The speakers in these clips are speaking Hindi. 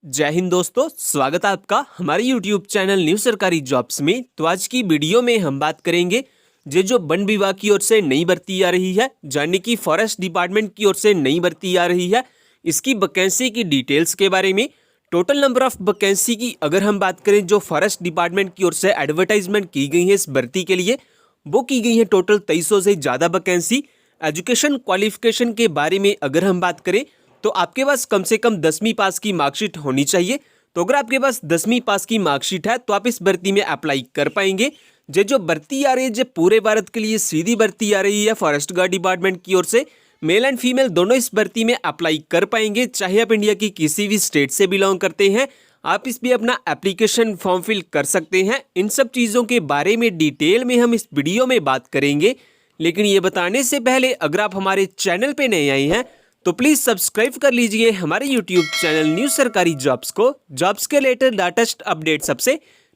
जय हिंद दोस्तों, स्वागत है आपका हमारे YouTube चैनल न्यू सरकारी जॉब्स में। तो आज की वीडियो में हम बात करेंगे जो वन विभाग की ओर से नई भर्ती आ रही है, यानी कि फॉरेस्ट डिपार्टमेंट की ओर से नई भर्ती आ रही है। इसकी वैकेंसी की डिटेल्स के बारे में, टोटल नंबर ऑफ वैकेंसी की अगर हम बात करें, जो फॉरेस्ट डिपार्टमेंट की ओर से एडवर्टाइजमेंट की गई है इस भर्ती के लिए, वो की गई है टोटल 2300 से ज़्यादा वैकेंसी। एजुकेशन क्वालिफिकेशन के बारे में अगर हम बात करें तो आपके पास कम से कम 10वीं पास की मार्कशीट होनी चाहिए। तो अगर आपके पास 10वीं पास की मार्कशीट है तो आप इस भर्ती में अप्लाई कर पाएंगे। जो भर्ती आ रही है, जो पूरे भारत के लिए सीधी भर्ती आ रही है फॉरेस्ट गार्ड डिपार्टमेंट की ओर से, मेल एंड फीमेल दोनों इस भर्ती में अप्लाई कर पाएंगे। चाहे आप इंडिया की किसी भी स्टेट से बिलोंग करते हैं, आप इस भी अपना एप्लीकेशन फॉर्म फिल कर सकते हैं। इन सब चीज़ों के बारे में डिटेल में हम इस वीडियो में बात करेंगे। लेकिन ये बताने से पहले अगर आप हमारे चैनल पे नए आए हैं तो प्लीज सब्सक्राइब कर लीजिए हमारे YouTube चैनल न्यू सरकारी जॉब्स को, जॉब्स के रिलेटेड लेटेस्ट अपडेट सबसे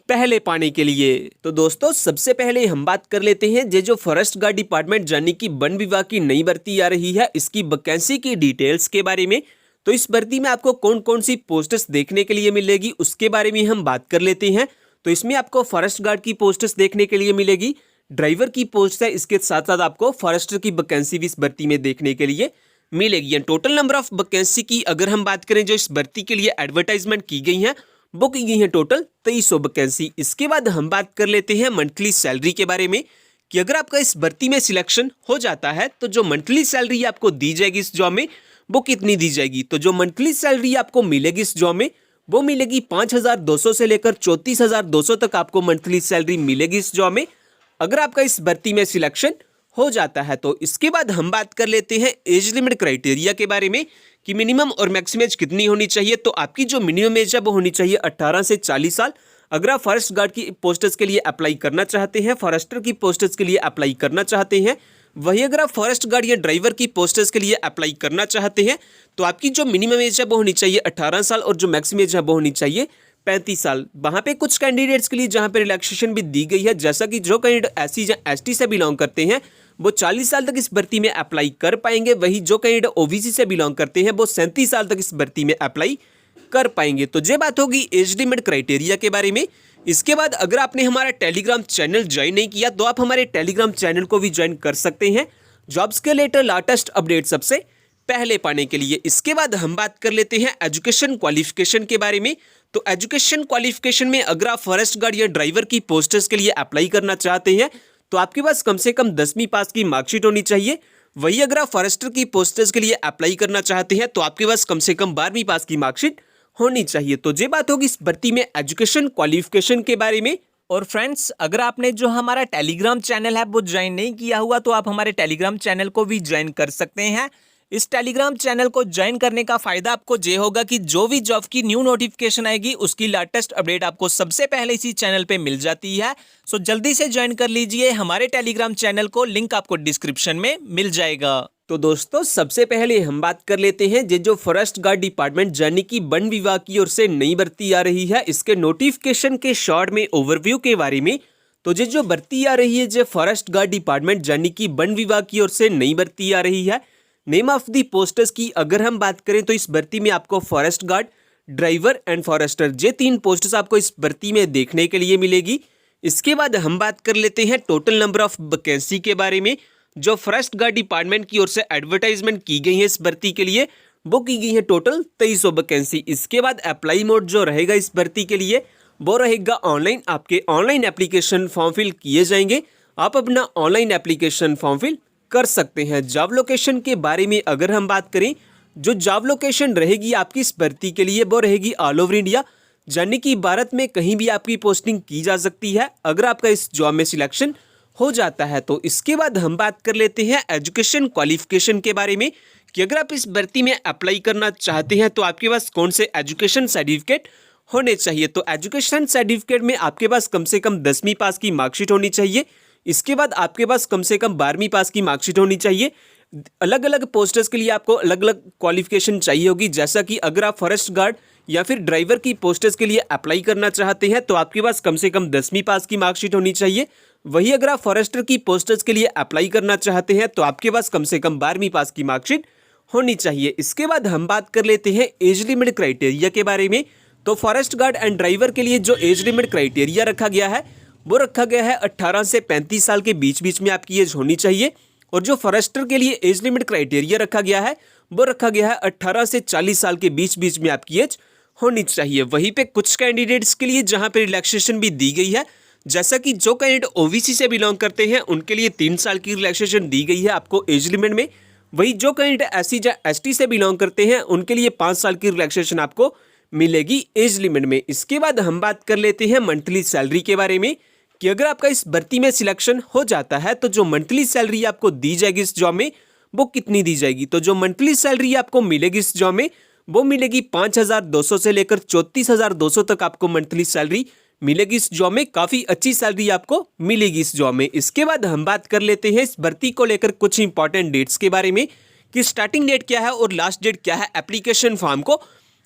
पहले पाने के लिए। तो दोस्तों, सबसे पहले हम बात कर लेते हैं जो फॉरेस्ट गार्ड डिपार्टमेंट यानी कि वन विभाग की नई भर्ती आ रही है, इसकी वैकेंसी की डिटेल्स के बारे में। तो इस भर्ती में आपको कौन कौन सी पोस्ट्स देखने के लिए मिलेगी उसके बारे में हम बात कर लेते हैं। तो इसमें आपको फॉरेस्ट गार्ड की पोस्ट्स देखने के लिए मिलेगी, ड्राइवर की पोस्ट है, इसके साथ साथ आपको फॉरेस्टर की वैकेंसी भी इस भर्ती में देखने के लिए मिलेगी। टोटल नंबर ऑफ वैकेंसी की अगर हम बात करें, जो इस भर्ती के लिए एडवर्टाइजमेंट की गई है वो की गई है टोटल 2300 वैकेंसी। इसके बाद हम बात कर लेते हैं मंथली सैलरी के बारे में, कि अगर आपका इस भर्ती में सिलेक्शन हो जाता है तो जो मंथली सैलरी आपको दी जाएगी इस जॉब में, वो कितनी दी जाएगी। तो जो मंथली सैलरी आपको मिलेगी इस जॉब में, वो मिलेगी 5200 से लेकर 34200 तक आपको मंथली सैलरी मिलेगी इस जॉब में, अगर आपका इस भर्ती में सिलेक्शन हो जाता है। तो इसके बाद हम बात कर लेते हैं एज लिमिट क्राइटेरिया के बारे में, कि मिनिमम और मैक्सिमम एज कितनी होनी चाहिए। तो आपकी जो मिनिमम एज है वो होनी चाहिए 18 से 40 साल। अगर आप फॉरेस्ट गार्ड की पोस्ट्स के लिए अप्लाई करना चाहते हैं, फॉरेस्टर की पोस्ट्स के लिए अप्लाई करना चाहते हैं, वही अगर आप फॉरेस्ट गार्ड या ड्राइवर की पोस्ट्स के लिए अप्लाई करना चाहते हैं तो आपकी जो मिनिमम एज है वो होनी चाहिए 18 साल और जो मैक्सिमम एज है वो होनी चाहिए 35 साल। वहाँ पे कुछ कैंडिडेट्स के लिए जहाँ पे रिलैक्सेशन भी दी गई है, जैसा कि जो कैंडिडेट एससी या एसटी से बिलोंग करते हैं वो 40 साल तक इस भर्ती में अप्लाई कर पाएंगे। वही जो कैंडिडेट ओबीसी से बिलोंग करते हैं वो 37 साल तक इस भर्ती में अप्लाई कर पाएंगे। तो ये बात होगी एज लिमिट क्राइटेरिया के बारे में। इसके बाद अगर आपने हमारा टेलीग्राम चैनल ज्वाइन नहीं किया तो आप हमारे टेलीग्राम चैनल को भी ज्वाइन कर सकते हैं, जॉब्स के रिलेटेड लेटेस्ट अपडेट सबसे पहले पाने के लिए। इसके बाद हम बात कर लेते हैं एजुकेशन क्वालिफिकेशन के बारे में। तो एजुकेशन क्वालिफिकेशन में अगर आप फॉरेस्ट गार्ड या ड्राइवर की पोस्ट्स के लिए अप्लाई करना चाहते हैं तो आपके पास कम से कम 10वीं पास की मार्कशीट होनी चाहिए। वही अगर आप फॉरेस्टर की पोस्ट्स के लिए अप्लाई करना चाहते हैं तो आपके पास कम से कम 12वीं पास की मार्कशीट होनी चाहिए। तो ये बात होगी इस भर्ती में एजुकेशन क्वालिफिकेशन के बारे में। और फ्रेंड्स, अगर आपने जो हमारा टेलीग्राम चैनल है वो ज्वाइन नहीं किया हुआ तो आप हमारे टेलीग्राम चैनल को भी ज्वाइन कर सकते हैं। इस टेलीग्राम चैनल को ज्वाइन करने का फायदा आपको ये होगा कि जो भी जॉब की न्यू नोटिफिकेशन आएगी उसकी लेटेस्ट अपडेट आपको सबसे पहले इसी चैनल पे मिल जाती है। सो जल्दी से ज्वाइन कर लीजिए हमारे टेलीग्राम चैनल को, लिंक आपको डिस्क्रिप्शन में मिल जाएगा। तो दोस्तों, सबसे पहले हम बात कर लेते हैं जो फॉरेस्ट गार्ड डिपार्टमेंट यानी कि वन विभाग की ओर से नई भर्ती आ रही है, इसके नोटिफिकेशन के शॉर्ट में ओवरव्यू के बारे में। तो जो भर्ती आ रही है, जो फॉरेस्ट गार्ड डिपार्टमेंट यानी कि वन विभाग की ओर से नई भर्ती आ रही है, नेम ऑफ दी पोस्टर्स की अगर हम बात करें तो इस भर्ती में आपको forest guard, driver and forester, ये 3 पोस्ट्स आपको इस भर्ती में देखने के लिए मिलेगी। इसके बाद हम बात कर लेते हैं टोटल नंबर ऑफ वैकेंसी के बारे में। जो फॉरेस्ट गार्ड डिपार्टमेंट की ओर से एडवर्टाइजमेंट की गई है इस भर्ती के लिए, वो की गई है टोटल 2300 वैकेंसी। इसके बाद अप्लाई मोड जो रहेगा इस भर्ती के लिए वो रहेगा ऑनलाइन। आपके ऑनलाइन एप्लीकेशन फॉर्म फिल किए जाएंगे, आप अपना ऑनलाइन एप्लीकेशन फॉर्म फिल कर सकते हैं। जॉब लोकेशन के बारे में अगर हम बात करें, जो जॉब लोकेशन रहेगी आपकी इस भर्ती के लिए वो रहेगी ऑल ओवर इंडिया, यानी कि भारत में कहीं भी आपकी पोस्टिंग की जा सकती है अगर आपका इस जॉब में सिलेक्शन हो जाता है। तो इसके बाद हम बात कर लेते हैं एजुकेशन क्वालिफिकेशन के बारे में, कि अगर आप इस भर्ती में अप्लाई करना चाहते हैं तो आपके पास कौन से एजुकेशन सर्टिफिकेट होने चाहिए। तो एजुकेशन सर्टिफिकेट में आपके पास कम से कम 10वीं पास की मार्कशीट होनी चाहिए। इसके बाद आपके पास कम से कम 12वीं पास की मार्कशीट होनी चाहिए। अलग अलग पोस्टर्स के लिए आपको अलग अलग क्वालिफिकेशन चाहिए होगी, जैसा कि अगर आप फॉरेस्ट गार्ड या फिर ड्राइवर की पोस्टर्स के लिए अप्लाई करना चाहते हैं तो आपके पास कम से कम 10वीं पास की मार्कशीट होनी चाहिए। वही अगर आप फॉरेस्टर की पोस्टर्स के लिए अप्लाई करना चाहते हैं तो आपके पास कम से कम 12वीं पास की मार्कशीट होनी चाहिए। इसके बाद हम बात कर लेते हैं एज लिमिट क्राइटेरिया के बारे में। तो फॉरेस्ट गार्ड एंड ड्राइवर के लिए जो एज लिमिट क्राइटेरिया रखा गया है वो रखा गया है 18 से 35 साल के बीच में आपकी एज होनी चाहिए। और जो फॉरेस्टर के लिए एज लिमिट क्राइटेरिया रखा गया है वो रखा गया है 18 से 40 साल के बीच में आपकी एज होनी चाहिए। वहीं पे कुछ कैंडिडेट्स के लिए जहां पे रिलैक्सेशन भी दी गई है, जैसा कि जो कैंडिडेट ओबीसी से बिलोंग करते हैं उनके लिए 3 साल की रिलैक्सेशन दी गई है आपको एज लिमिट में। वही जो कैंडिडेट एससी या एसटी से बिलोंग करते हैं उनके लिए 5 साल की रिलैक्सेशन आपको मिलेगी एज लिमिट में। इसके बाद हम बात कर लेते हैं मंथली सैलरी के बारे में कि अगर आपका इस भर्ती में सिलेक्शन हो जाता है तो जो मंथली सैलरी आपको दी जाएगी इस जॉब में वो कितनी दी जाएगी। तो जो मंथली सैलरी आपको मिलेगी इस जॉब में वो मिलेगी 5,200 से लेकर 34,200 तक आपको मंथली सैलरी मिलेगी इस जॉब में। काफी अच्छी सैलरी आपको मिलेगी इस जॉब में। इसके बाद हम बात कर लेते हैं इस भर्ती को लेकर कुछ इंपॉर्टेंट डेट्स के बारे में कि स्टार्टिंग डेट क्या है और लास्ट डेट क्या है एप्लीकेशन फॉर्म को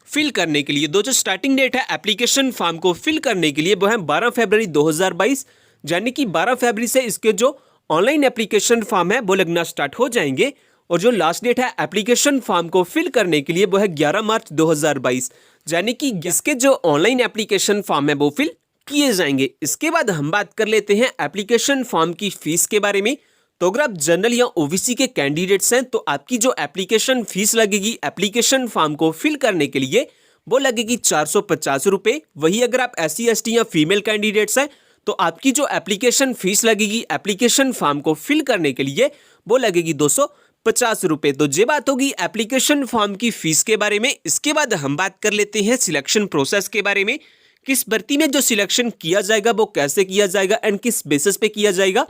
फिल करने के लिए। जो स्टार्टिंग डेट है एप्लीकेशन फॉर्म को फिल करने के लिए वो है 12 फरवरी 2022, यानी कि 12 फरवरी से इसके जो ऑनलाइन एप्लीकेशन फॉर्म है वो लगना स्टार्ट हो जाएंगे। और जो लास्ट डेट है एप्लीकेशन फॉर्म को फिल करने के लिए वो है 11 मार्च 2022, यानी कि इसके जो ऑनलाइन एप्लीकेशन फॉर्म है वो फिल किए जाएंगे। इसके बाद हम बात कर लेते हैं एप्लीकेशन फॉर्म की फीस के बारे में। तो अगर आप जनरल या ओबीसी के कैंडिडेट्स हैं तो आपकी जो एप्लीकेशन फीस लगेगी एप्लीकेशन फॉर्म को फिल करने के लिए वो लगेगी 450 रुपये। वही अगर आप SC ST या फीमेल कैंडिडेट्स हैं तो आपकी जो एप्लीकेशन फीस लगेगी एप्लीकेशन फॉर्म को फिल करने के लिए वो लगेगी 250 रुपये। तो ये बात होगी एप्लीकेशन फॉर्म की फीस के बारे में। इसके बाद हम बात कर लेते हैं सिलेक्शन प्रोसेस के बारे में, किस भर्ती में जो सिलेक्शन किया जाएगा वो कैसे किया जाएगा एंड किस बेसिस पे किया जाएगा।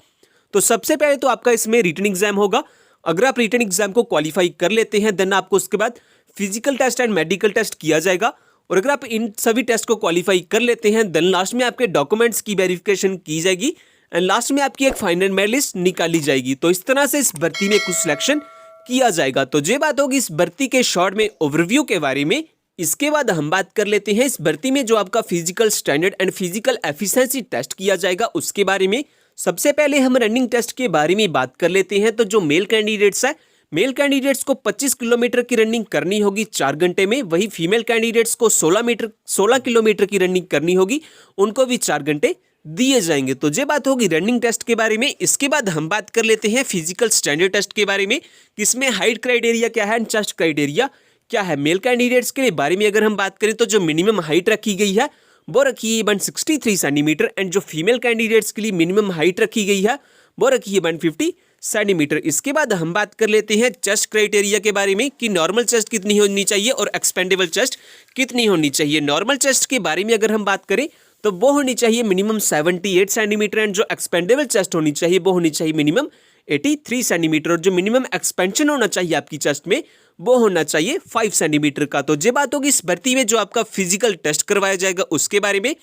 तो सबसे पहले तो आपका इसमें रिटन एग्जाम होगा। अगर आप रिटन एग्जाम को क्वालिफाई कर लेते हैं देन आपको उसके बाद physical test and medical test किया जाएगा। और अगर आप इन सभी टेस्ट को क्वालिफाई कर लेते हैं देन लास्ट में आपके डॉक्यूमेंट्स की वेरिफिकेशन की जाएगी एंड लास्ट में आपकी एक फाइनल मेरिट लिस्ट निकाली जाएगी। तो इस तरह से इस भर्ती में कुछ सिलेक्शन किया जाएगा। तो ये बात होगी इस भर्ती के शॉर्ट में ओवरव्यू के बारे में। इसके बाद हम बात कर लेते हैं इस भर्ती में जो आपका physical standard and physical efficiency test किया जाएगा उसके बारे में। सबसे पहले हम रनिंग टेस्ट के बारे में बात कर लेते हैं। तो जो मेल कैंडिडेट्स है मेल कैंडिडेट्स को 25 किलोमीटर की रनिंग करनी होगी 4 घंटे में। वही फीमेल कैंडिडेट्स को 16 किलोमीटर की रनिंग करनी होगी, उनको भी 4 घंटे दिए जाएंगे। तो ये बात होगी रनिंग टेस्ट के बारे में। इसके बाद हम बात कर लेते हैं फिजिकल स्टैंडर्ड टेस्ट के बारे में, किसमें हाइट क्राइटेरिया क्या है एंड चेस्ट क्राइटेरिया क्या है। मेल कैंडिडेट्स के बारे में अगर हम बात करें तो जो मिनिमम हाइट रखी गई है वो रखी है 163 सेंटीमीटर एंड जो फीमेल कैंडिडेट्स के लिए मिनिमम हाइट रखी गई है वो रखी है 150 सेंटीमीटर। इसके बाद हम बात कर लेते हैं चेस्ट क्राइटेरिया के बारे में कि नॉर्मल चेस्ट कितनी होनी चाहिए और एक्सपेंडेबल चेस्ट कितनी होनी चाहिए। नॉर्मल चेस्ट के बारे में अगर हम बात करें तो वो होनी चाहिए मिनिमम 78 सेंटीमीटर एंड जो एक्सपेंडेबल चेस्ट होनी चाहिए वो होनी चाहिए मिनिमम 83 सेंटीमीटर। और जो मिनिमम एक्सपेंशन होना चाहिए आपकी चेस्ट में वो होना चाहिए 5 सेंटीमीटर का। तो ये बात होगी इस भर्ती में जो आपका फिजिकल टेस्ट करवाया जाएगा उसके बारे में।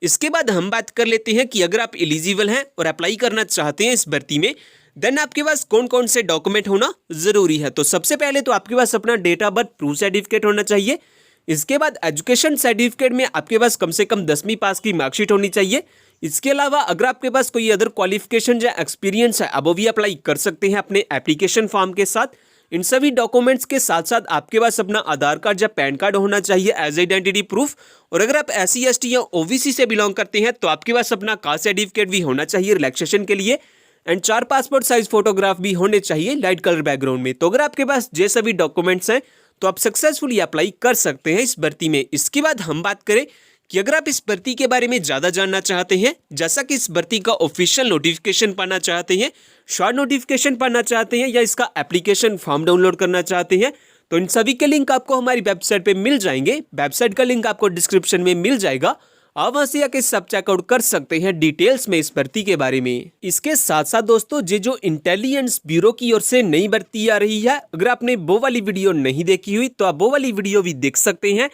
इसके बाद हम बात कर लेते हैं कि अगर आप एलिजिबल हैं और अप्लाई करना चाहते हैं इस भर्ती में देन आपके पास कौन कौन से डॉक्यूमेंट होना जरूरी है। तो सबसे पहले तो आपके पास अपना date of birth proof certificate होना चाहिए। इसके बाद एजुकेशन सर्टिफिकेट में आपके पास कम से कम 10वीं पास की मार्कशीट होनी चाहिए। इसके अलावा अगर आपके पास कोई अदर क्वालिफिकेशन या एक्सपीरियंस है अब वो भी अप्लाई कर सकते हैं अपने एप्लीकेशन फॉर्म के साथ। इन सभी डॉक्यूमेंट्स के साथ साथ आपके पास अपना आधार कार्ड या पैन कार्ड होना चाहिए एज आइडेंटिटी प्रूफ। और अगर आप SC ST या OBC से बिलोंग करते हैं तो आपके पास अपना कास्ट सर्टिफिकेट भी होना चाहिए रिलैक्सेशन के लिए एंड 4 पासपोर्ट साइज फोटोग्राफ भी होने चाहिए लाइट कलर बैकग्राउंड में। तो अगर आपके पास ये सभी डॉक्यूमेंट्स हैं तो आप सक्सेसफुली अप्लाई कर सकते हैं इस भर्ती में। इसके बाद हम बात करें कि अगर आप इस भर्ती के बारे में ज़्यादा जानना चाहते हैं, जैसा कि इस भर्ती का ऑफिशियल नोटिफिकेशन पाना चाहते हैं, शॉर्ट नोटिफिकेशन पाना चाहते हैं या इसका एप्लीकेशन फॉर्म डाउनलोड करना चाहते हैं तो इन सभी के लिंक आपको हमारी वेबसाइट पे मिल जाएंगे। वेबसाइट का लिंक आपको डिस्क्रिप्शन में मिल जाएगा, आप वहां से आके सब चेकआउट कर सकते हैं डिटेल्स में इस भर्ती के बारे में। इसके साथ साथ दोस्तों ये जो इंटेलिजेंस ब्यूरो की ओर से नई भर्ती आ रही है, अगर आपने वो वाली वीडियो नहीं देखी हुई तो आप वो वाली वीडियो भी देख सकते हैं।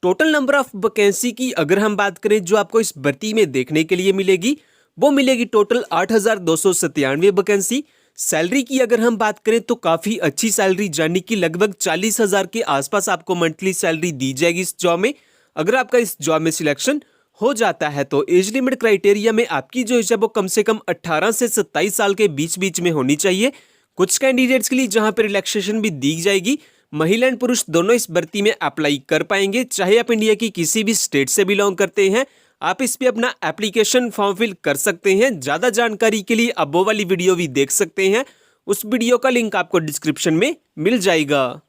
टोटल नंबर ऑफ वैकेंसी की अगर हम बात करें जो आपको इस भर्ती में देखने के लिए मिलेगी वो मिलेगी टोटल 8,297 वैकेंसी। सैलरी की अगर हम बात करें तो काफी अच्छी सैलरी यानी कि लगभग 40,000 के आसपास आपको मंथली सैलरी दी जाएगी इस जॉब में। अगर आपका इस जॉब में सिलेक्शन हो जाता है तो एज लिमिट क्राइटेरिया में आपकी जो है वो कम से कम 18 से 27 साल के बीच में होनी चाहिए। कुछ कैंडिडेट्स के लिए जहां पर रिलैक्सेशन भी दी जाएगी महिला एंड पुरुष दोनों इस भर्ती में अप्लाई कर पाएंगे, चाहे आप इंडिया की किसी भी स्टेट से बिलोंग करते हैं। आप इस पे अपना एप्लीकेशन फॉर्म फिल कर सकते हैं। ज़्यादा जानकारी के लिए अब वो वाली वीडियो भी देख सकते हैं, उस वीडियो का लिंक आपको डिस्क्रिप्शन में मिल जाएगा।